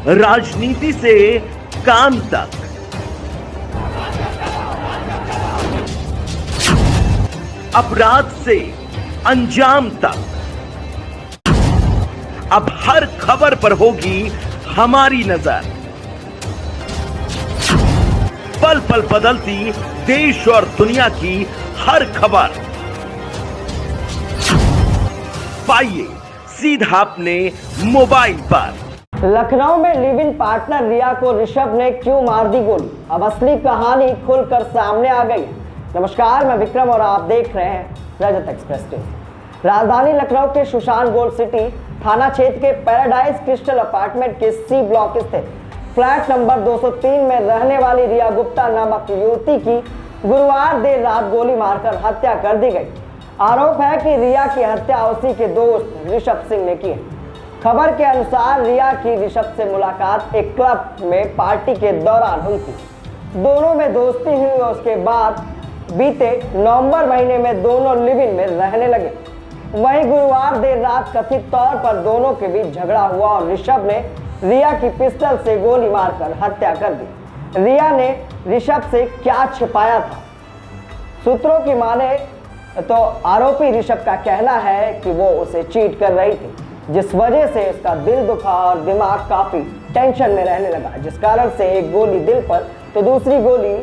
राजनीति से काम तक, अपराध से अंजाम तक, अब हर खबर पर होगी हमारी नजर। पल पल बदलती देश और दुनिया की हर खबर पाइए सीधा अपने मोबाइल पर। लखनऊ में लिव इन पार्टनर रिया को ऋषभ ने क्यों मार दी गोली, अब असली कहानी खुलकर सामने आ गई। नमस्कार, मैं विक्रम और आप देख रहे हैं रजत एक्सप्रेस न्यूज। राजधानी लखनऊ के सुशांत गोल्ड सिटी थाना क्षेत्र के पैराडाइज क्रिस्टल अपार्टमेंट के सी ब्लॉक स्थित फ्लैट नंबर 203 में रहने वाली रिया गुप्ता नामक युवती की गुरुवार देर रात गोली मारकर हत्या कर दी गई। आरोप है कि रिया की हत्या उसी के दोस्त ऋषभ सिंह ने की है। खबर के अनुसार रिया की ऋषभ से मुलाकात एक क्लब में पार्टी के दौरान हुई थी। दोनों में दोस्ती हुई और उसके बाद बीते नवंबर महीने में दोनों लिव इन में रहने लगे। वहीं गुरुवार देर रात कथित तौर पर दोनों के बीच झगड़ा हुआ और ऋषभ ने रिया की पिस्टल से गोली मारकर हत्या कर दी। रिया ने ऋषभ से क्या छिपाया था? सूत्रों की माने तो आरोपी ऋषभ का कहना है कि वो उसे चीट कर रही थी, जिस वजह से उसका दिल दुखा और दिमाग काफी टेंशन में रहने लगा, जिस कारण से एक गोली दिल पर तो दूसरी गोली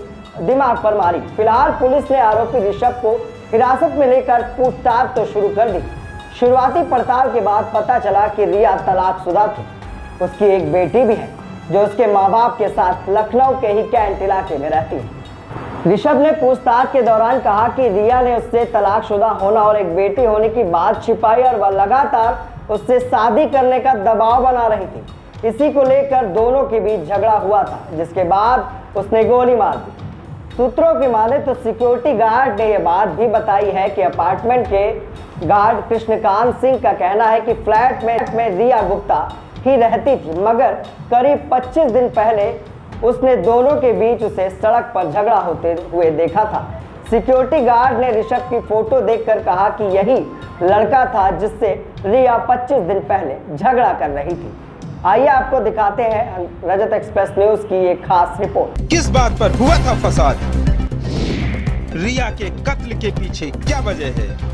दिमाग पर मारी। फिलहाल पुलिस ने आरोपी ऋषभ को हिरासत में लेकर पूछताछ तो शुरू कर दी। शुरुआती पड़ताल के बाद पता चला कि रिया तलाकशुदा थी। उसकी एक बेटी भी है जो उसके माँ बाप के साथ लखनऊ के ही कैंट इलाके में रहती है। ऋषभ ने पूछताछ के दौरान कहा कि रिया ने उससे तलाकशुदा होना और एक बेटी होने की बात छिपाई और वह लगातार उससे शादी करने का दबाव बना रही थी। इसी को लेकर दोनों के बीच झगड़ा हुआ था, जिसके बाद उसने गोली मार दी। सूत्रों की माने तो सिक्योरिटी गार्ड ने यह बात भी बताई है कि अपार्टमेंट के गार्ड कृष्णकांत सिंह का कहना है कि फ्लैट में रिया गुप्ता ही रहती थी, मगर करीब 25 दिन पहले उसने दोनों के बीच उसे सड़क पर झगड़ा होते हुए देखा था। सिक्योरिटी गार्ड ने ऋषभ की फोटो देखकर कहा कि यही लड़का था जिससे रिया 25 दिन पहले झगड़ा कर रही थी। आइए आपको दिखाते हैं रजत एक्सप्रेस न्यूज की एक खास रिपोर्ट। किस बात पर हुआ था फसाद? रिया के कत्ल के पीछे क्या वजह है?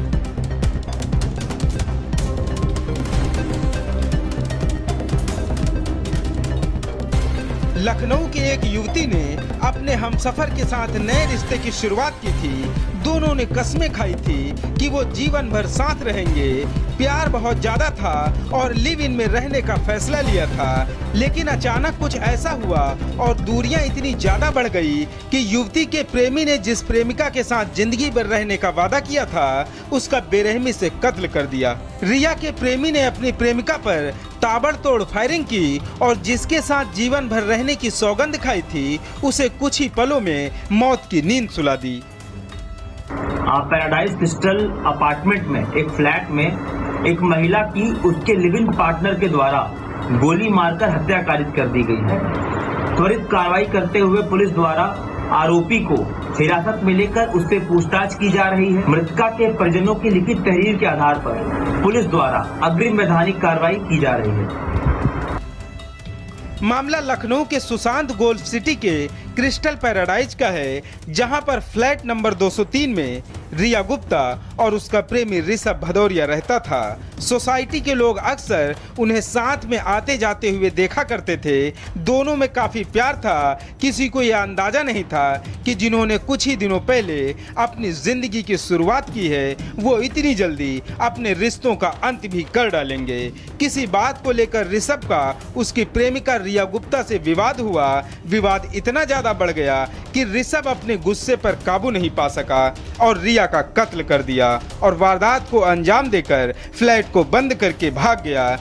लखनऊ की एक युवती ने अपने हमसफर के साथ नए रिश्ते की शुरुआत की थी। दोनों ने कस्में खाई थी कि वो जीवन भर साथ रहेंगे। प्यार बहुत ज्यादा था और लिव इन में रहने का फैसला लिया था, लेकिन अचानक कुछ ऐसा हुआ और दूरियां इतनी ज्यादा बढ़ गई कि युवती के प्रेमी ने जिस प्रेमिका के साथ जिंदगी भर रहने का वादा किया था, उसका बेरहमी से कत्ल कर दिया। रिया के प्रेमी ने अपनी प्रेमिका पर ताबड़तोड़ फायरिंग की और जिसके साथ जीवन भर रहने की सौगंध खाई थी, उसे कुछ ही पलों में मौत की नींद सुला दी। पैराडाइज क्रिस्टल अपार्टमेंट में एक फ्लैट में एक महिला की उसके लिव इन पार्टनर के द्वारा गोली मारकर हत्या कारित कर दी गई है। त्वरित कार्रवाई करते हुए पुलिस द्वारा आरोपी को हिरासत में लेकर उससे पूछताछ की जा रही है। मृतका के परिजनों की लिखित तहरीर के आधार पर पुलिस द्वारा अग्रिम वैधानिक कार्रवाई की जा रही है। मामला लखनऊ के सुशांत गोल्ड सिटी के क्रिस्टल पैराडाइज का है, जहां पर फ्लैट नंबर 203 में रिया गुप्ता और उसका प्रेमी ऋषभ भदौरिया रहता था। सोसाइटी के लोग अक्सर उन्हें साथ में आते जाते हुए देखा करते थे। दोनों में काफी प्यार था। किसी को यह अंदाजा नहीं था कि जिन्होंने कुछ ही दिनों पहले अपनी जिंदगी की शुरुआत की है, वो इतनी जल्दी अपने रिश्तों का अंत भी कर डालेंगे। किसी बात को लेकर ऋषभ का उसकी प्रेमिका रिया गुप्ता से विवाद हुआ। विवाद इतना ज्यादा बढ़ गया कि ऋषभ अपने गुस्से पर काबू नहीं पा सका और रिया का कत्ल कर दिया और वारदात को अंजाम देकर फ्लैट को बंद करके भाग गया।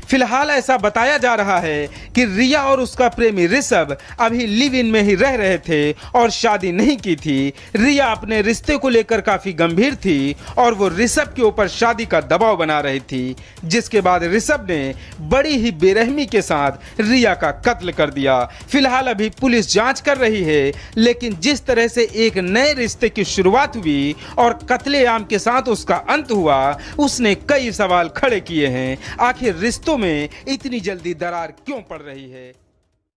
फिलहाल ऐसा बताया जा रहा है कि रिया और उसका प्रेमी ऋषभ अभी लिव इन में ही रह रहे थे और शादी नहीं की थी। रिया अपने रिश्ते को लेकर काफी गंभीर थी और वो ऋषभ के ऊपर शादी का दबाव बना रही थी, जिसके बाद ऋषभ ने बड़ी ही बेरहमी के साथ रिया का कत्ल कर दिया। फिलहाल अभी पुलिस जांच कर रही है, लेकिन जिस तरह से एक नए रिश्ते की शुरुआत हुई और कत्लेआम के साथ उसका अंत हुआ, उसने कई सवाल खड़े किए हैं। आखिर रिश्तों में इतनी जल्दी दरार क्यों पड़ रही है।